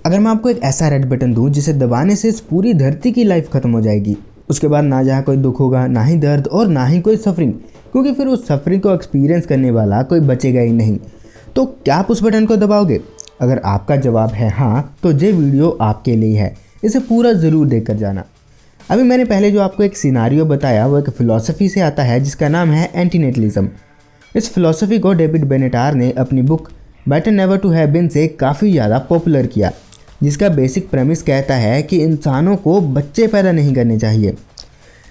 अगर मैं आपको एक ऐसा रेड बटन दूं जिसे दबाने से इस पूरी धरती की लाइफ खत्म हो जाएगी, उसके बाद ना जहाँ कोई दुख होगा, ना ही दर्द और ना ही कोई सफरिंग, क्योंकि फिर उस सफरिंग को एक्सपीरियंस करने वाला कोई बचेगा ही नहीं, तो क्या आप उस बटन को दबाओगे? अगर आपका जवाब है हाँ, तो ये वीडियो आपके लिए है, इसे पूरा ज़रूर देख कर जाना। अभी मैंने पहले जो आपको एक सिनारियो बताया वो एक फ़िलॉसफी से आता है जिसका नाम है एंटीनेटलिज्म। इस फिलॉसफी को डेविड बेनेटार ने अपनी book better never to have been से काफ़ी ज़्यादा पॉपुलर किया, जिसका बेसिक प्रेमिस कहता है कि इंसानों को बच्चे पैदा नहीं करने चाहिए।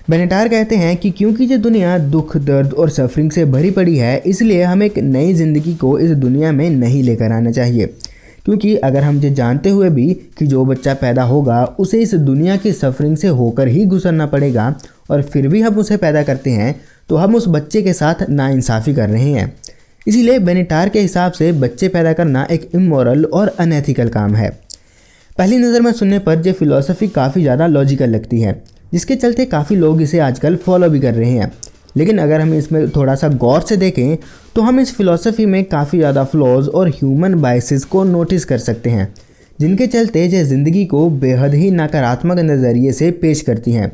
बेनेटार कहते हैं कि क्योंकि ये दुनिया दुख, दर्द और सफरिंग से भरी पड़ी है, इसलिए हम एक नई ज़िंदगी को इस दुनिया में नहीं लेकर आना चाहिए। क्योंकि अगर हम ये जानते हुए भी कि जो बच्चा पैदा होगा उसे इस दुनिया की सफरिंग से होकर ही गुजरना पड़ेगा और फिर भी हम उसे पैदा करते हैं, तो हम उस बच्चे के साथ नाइंसाफ़ी कर रहे हैं। इसीलिए बेनेटार के हिसाब से बच्चे पैदा करना एक इमोरल और अनएथिकल काम है। पहली नज़र में सुनने पर ये फिलॉसफी काफ़ी ज़्यादा लॉजिकल लगती है, जिसके चलते काफ़ी लोग इसे आजकल फॉलो भी कर रहे हैं। लेकिन अगर हम इसमें थोड़ा सा गौर से देखें तो हम इस फिलॉसफी में काफ़ी ज़्यादा फ्लॉज और ह्यूमन बायसेस को नोटिस कर सकते हैं, जिनके चलते ये ज़िंदगी को बेहद ही नकारात्मक नज़रिए से पेश करती हैं।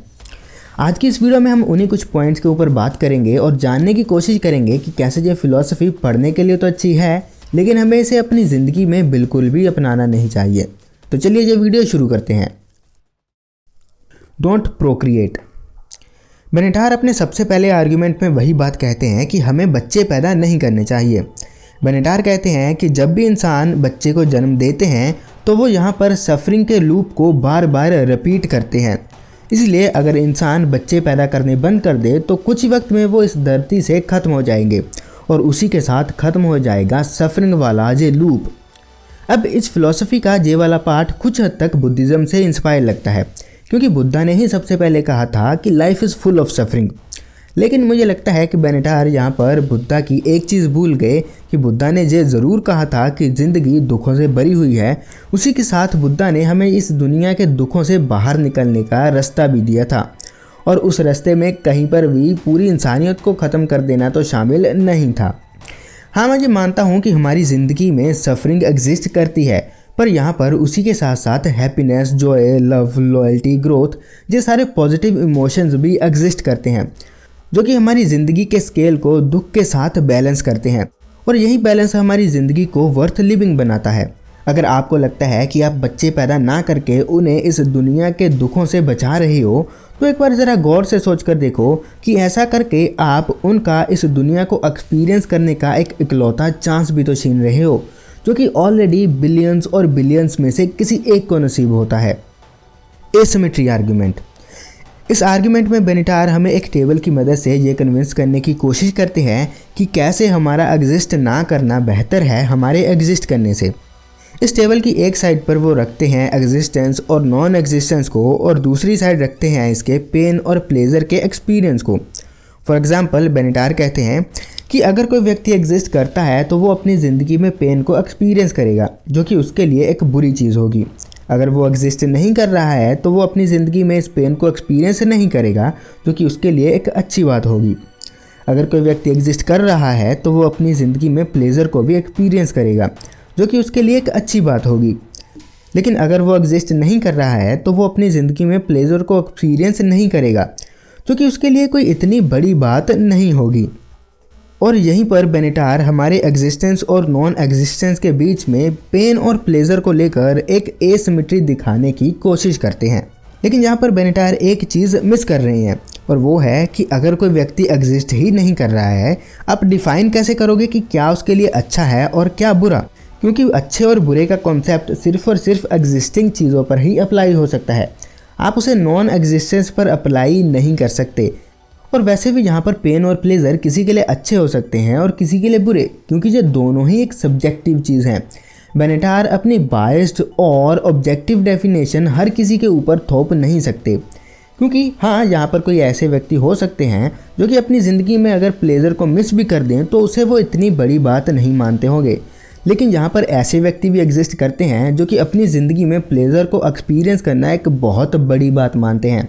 आज की इस वीडियो में हम उन्हीं कुछ पॉइंट्स के ऊपर बात करेंगे और जानने की कोशिश करेंगे कि कैसे ये फिलॉसफी पढ़ने के लिए तो अच्छी है, लेकिन हमें इसे अपनी ज़िंदगी में बिल्कुल भी अपनाना नहीं चाहिए। तो चलिए ये वीडियो शुरू करते हैं। Don't Procreate. बेनेटार अपने सबसे पहले आर्ग्यूमेंट में वही बात कहते हैं कि हमें बच्चे पैदा नहीं करने चाहिए। बेनेटार कहते हैं कि जब भी इंसान बच्चे को जन्म देते हैं तो वो यहाँ पर सफरिंग के लूप को बार बार रिपीट करते हैं। इसलिए अगर इंसान बच्चे पैदा करने बंद कर दे तो कुछ ही वक्त में वो इस धरती से ख़त्म हो जाएंगे और उसी के साथ ख़त्म हो जाएगा सफरिंग वाला ये लूप। अब इस फिलॉसफी का ये वाला पार्ट कुछ हद तक बुद्धिज़्म से इंस्पायर लगता है, क्योंकि बुद्धा ने ही सबसे पहले कहा था कि life is full of suffering. लेकिन मुझे लगता है कि बेनेटार यहाँ पर बुद्धा की एक चीज़ भूल गए कि बुद्धा ने ये ज़रूर कहा था कि ज़िंदगी दुखों से भरी हुई है, उसी के साथ बुद्धा ने हमें इस दुनिया के दुखों से बाहर निकलने का रास्ता भी दिया था, और उस रास्ते में कहीं पर भी पूरी इंसानियत को ख़त्म कर देना तो शामिल नहीं था। हाँ, मैं ये मानता हूँ कि हमारी ज़िंदगी में सफरिंग एग्जिस्ट करती है, पर यहाँ पर उसी के साथ साथ happiness, Joy, love, loyalty, growth ये सारे पॉजिटिव इमोशंस भी एग्जिस्ट करते हैं, जो कि हमारी ज़िंदगी के स्केल को दुख के साथ बैलेंस करते हैं, और यही बैलेंस हमारी ज़िंदगी को वर्थ लिविंग बनाता है। अगर आपको लगता है कि आप बच्चे पैदा ना करके उन्हें इस दुनिया के दुखों से बचा रहे हो, तो एक बार ज़रा गौर से सोच कर देखो कि ऐसा करके आप उनका इस दुनिया को एक्सपीरियंस करने का एक इकलौता चांस भी तो छीन रहे हो, जो कि ऑलरेडी बिलियंस और बिलियंस में से किसी एक को नसीब होता है। Asymmetry argument. इस आर्ग्यूमेंट में बेनेटार हमें एक टेबल की मदद से ये कन्विंस करने की कोशिश करते हैं कि कैसे हमारा एग्जिस्ट ना करना बेहतर है हमारे एग्जिस्ट करने से। इस टेबल की एक साइड पर वो रखते हैं एग्जिस्टेंस और नॉन एग्जिस्टेंस को, और दूसरी साइड रखते हैं इसके पेन और प्लेजर के एक्सपीरियंस को। फॉर एग्जाम्पल, बेनेटार कहते हैं कि अगर कोई व्यक्ति एग्जिस्ट करता है तो वो अपनी ज़िंदगी में पेन को एक्सपीरियंस करेगा, जो कि उसके लिए एक बुरी चीज़ होगी। अगर वो एग्जिस्ट नहीं कर रहा है तो वो अपनी ज़िंदगी में इस पेन को एक्सपीरियंस नहीं करेगा, जो कि उसके लिए एक अच्छी बात होगी। अगर कोई व्यक्ति एग्जिस्ट कर रहा है तो वो अपनी ज़िंदगी में प्लेजर को भी एक्सपीरियंस करेगा, जो कि उसके लिए एक अच्छी बात होगी। लेकिन अगर वो एग्जिस्ट नहीं कर रहा है तो वो अपनी ज़िंदगी में प्लेजर को एक्सपीरियंस नहीं करेगा, जो कि उसके लिए कोई इतनी बड़ी बात नहीं होगी। और यहीं पर बेनेटार हमारे एग्जिस्टेंस और नॉन एग्जिस्टेंस के बीच में पेन और प्लेजर को लेकर एक एसिमेट्री दिखाने की कोशिश करते हैं। लेकिन यहाँ पर बेनेटार एक चीज़ मिस कर रहे हैं, और वो है कि अगर कोई व्यक्ति एग्जिस्ट ही नहीं कर रहा है, आप डिफ़ाइन कैसे करोगे कि क्या उसके लिए अच्छा है और क्या बुरा? क्योंकि अच्छे और बुरे का कॉन्सेप्ट सिर्फ और सिर्फ एग्जिस्टिंग चीज़ों पर ही अप्लाई हो सकता है, आप उसे नॉन एग्जिस्टेंस पर अप्लाई नहीं कर सकते। और वैसे भी यहाँ पर पेन और प्लेजर किसी के लिए अच्छे हो सकते हैं और किसी के लिए बुरे, क्योंकि ये दोनों ही एक सब्जेक्टिव चीज़ हैं। बेनेटार अपनी बायस्ड और ऑब्जेक्टिव डेफिनेशन हर किसी के ऊपर थोप नहीं सकते, क्योंकि हाँ, यहाँ पर कोई ऐसे व्यक्ति हो सकते हैं जो कि अपनी ज़िंदगी में अगर प्लेजर को मिस भी कर दें तो उसे वो इतनी बड़ी बात नहीं मानते होंगे। लेकिन यहाँ पर ऐसे व्यक्ति भी एग्जिस्ट करते हैं जो कि अपनी ज़िंदगी में प्लेजर को एक्सपीरियंस करना एक बहुत बड़ी बात मानते हैं,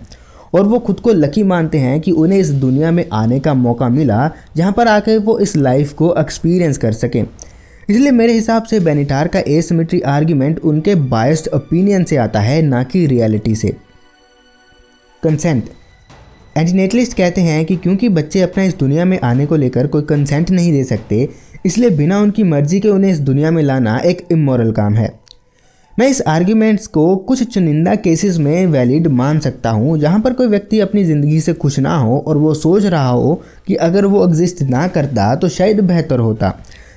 और वो खुद को लकी मानते हैं कि उन्हें इस दुनिया में आने का मौका मिला जहाँ पर आकर वो इस लाइफ को एक्सपीरियंस कर सकें। इसलिए मेरे हिसाब से बेनिटार का एसिमेट्री आर्ग्यूमेंट उनके बायस्ड ओपिनियन से आता है, ना कि रियलिटी से। कंसेंट। एंटीनेटलिस्ट कहते हैं कि क्योंकि बच्चे अपना इस दुनिया में आने को लेकर कोई कंसेंट नहीं दे सकते, इसलिए बिना उनकी मर्जी के उन्हें इस दुनिया में लाना एक इमोरल काम है। मैं इस आर्ग्यूमेंट्स को कुछ चुनिंदा केसेस में वैलिड मान सकता हूँ, जहाँ पर कोई व्यक्ति अपनी ज़िंदगी से खुश ना हो और वो सोच रहा हो कि अगर वो एग्जिस्ट ना करता तो शायद बेहतर होता।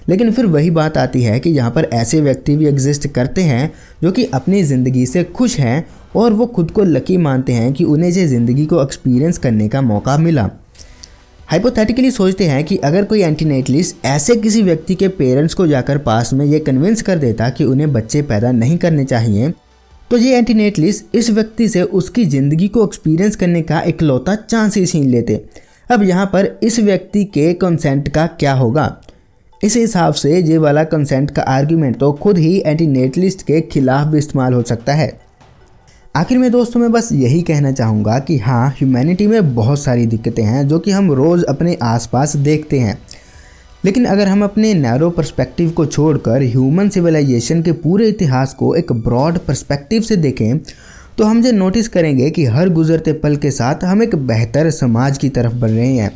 लेकिन फिर वही बात आती है कि यहाँ पर ऐसे व्यक्ति भी एग्जिस्ट करते हैं जो कि अपनी ज़िंदगी से खुश हैं और वो खुद को लकी मानते हैं कि उन्हें ये ज़िंदगी को एक्सपीरियंस करने का मौका मिला। हाइपोथेटिकली सोचते हैं कि अगर कोई एंटीनेटलिस्ट ऐसे किसी व्यक्ति के पेरेंट्स को जाकर पास में ये कन्विंस कर देता कि उन्हें बच्चे पैदा नहीं करने चाहिए, तो ये एंटीनेटलिस्ट इस व्यक्ति से उसकी ज़िंदगी को एक्सपीरियंस करने का इकलौता चांस ही छीन लेते। अब यहाँ पर इस व्यक्ति के कंसेंट का क्या होगा? इस हिसाब से ये वाला कंसेंट का आर्ग्यूमेंट तो खुद ही एंटीनेटलिस्ट के खिलाफ भी इस्तेमाल हो सकता है। आखिर में दोस्तों मैं बस यही कहना चाहूँगा कि हाँ, ह्यूमैनिटी में बहुत सारी दिक्कतें हैं जो कि हम रोज़ अपने आसपास देखते हैं, लेकिन अगर हम अपने नैरो पर्सपेक्टिव को छोड़कर ह्यूमन सिविलाइजेशन के पूरे इतिहास को एक ब्रॉड पर्सपेक्टिव से देखें तो हम ये नोटिस करेंगे कि हर गुजरते पल के साथ हम एक बेहतर समाज की तरफ बढ़ रहे हैं।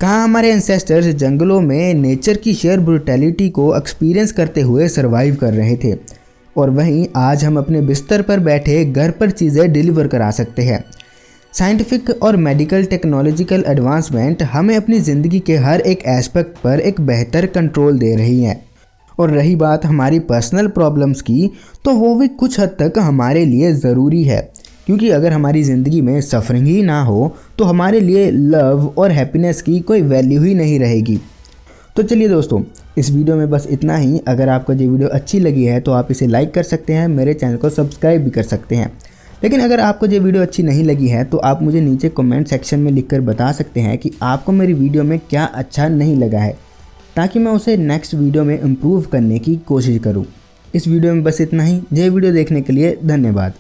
कहाँ हमारे एंसेस्टर्स जंगलों में नेचर की शेयर ब्रूटैलिटी को एक्सपीरियंस करते हुए सरवाइव कर रहे थे, और वहीं आज हम अपने बिस्तर पर बैठे घर पर चीज़ें डिलीवर करा सकते हैं। साइंटिफिक और मेडिकल टेक्नोलॉजिकल एडवांसमेंट हमें अपनी ज़िंदगी के हर एक एस्पेक्ट पर एक बेहतर कंट्रोल दे रही हैं। और रही बात हमारी पर्सनल प्रॉब्लम्स की, तो वो भी कुछ हद तक हमारे लिए ज़रूरी है, क्योंकि अगर हमारी ज़िंदगी में सफरिंग ही ना हो तो हमारे लिए लव और हैप्पीनेस की कोई वैल्यू ही नहीं रहेगी। तो चलिए दोस्तों, इस वीडियो में बस इतना ही। अगर आपको ये वीडियो अच्छी लगी है तो आप इसे लाइक कर सकते हैं, मेरे चैनल को सब्सक्राइब भी कर सकते हैं। लेकिन अगर आपको ये वीडियो अच्छी नहीं लगी है तो आप मुझे नीचे कमेंट सेक्शन में लिखकर बता सकते हैं कि आपको मेरी वीडियो में क्या अच्छा नहीं लगा है, ताकि मैं उसे नेक्स्ट वीडियो में इम्प्रूव करने की कोशिश करूँ। इस वीडियो में बस इतना ही। ये वीडियो देखने के लिए धन्यवाद।